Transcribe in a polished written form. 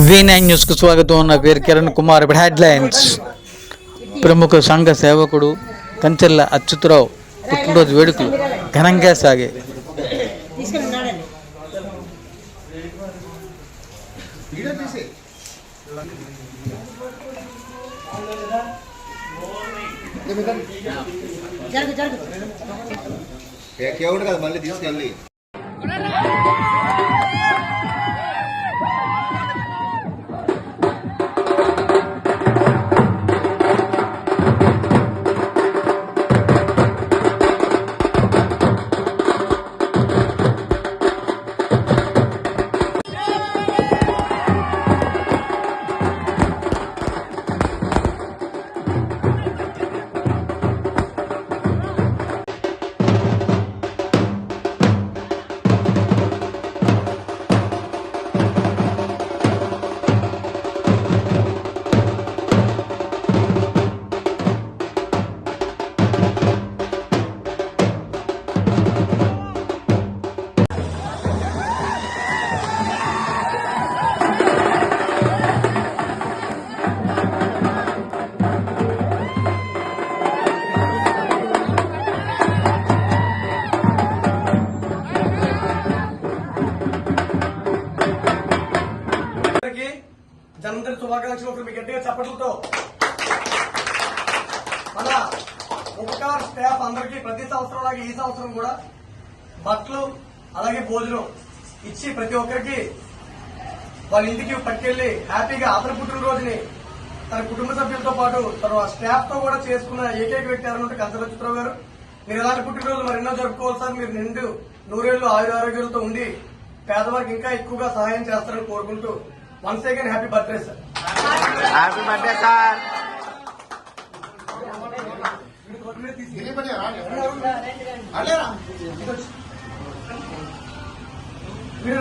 V9 news కు స్వాగతం. నా పేరు కిరణ్ కుమార్. ఇప్పుడు హెడ్లైన్స్. ప్రముఖ సంఘ సేవకుడు కంచెల్ల అచ్యుతరావు పుట్టినరోజు వేడుకలు ఘనంగా సాగాయి. మళ్ళీ తీసుకెళ్ళి జన్మదిన శుభాకాంక్షలు ఒకరు మీ గట్టిగా చప్పట్లతో. మన ఉపకార్ స్టాఫ్ అందరికీ ప్రతి సంవత్సరం లాగా ఈ సంవత్సరం కూడా బట్టలు అలాగే భోజనం ఇచ్చి ప్రతి ఒక్కరికి వాళ్ళ ఇంటికి పట్టుకెళ్లి హ్యాపీగా అతని పుట్టినరోజుని తన కుటుంబ సభ్యులతో పాటు తన స్టాఫ్ తో కూడా చేసుకున్న ఏకైక వ్యక్తి ఎవరంటే కంచెల్ల అచ్యుతరావు గారు. మీరు ఇలాంటి పుట్టినరోజులు మరెన్నో జరుపుకోవాలి సార్. మీరు నిండు నూరేళ్లు ఆరోగ్యాలతో ఉండి పేదవారికి ఇంకా ఎక్కువగా సహాయం చేస్తారని కోరుకుంటూ once again happy birthday sir. Happy birthday sir. మీరు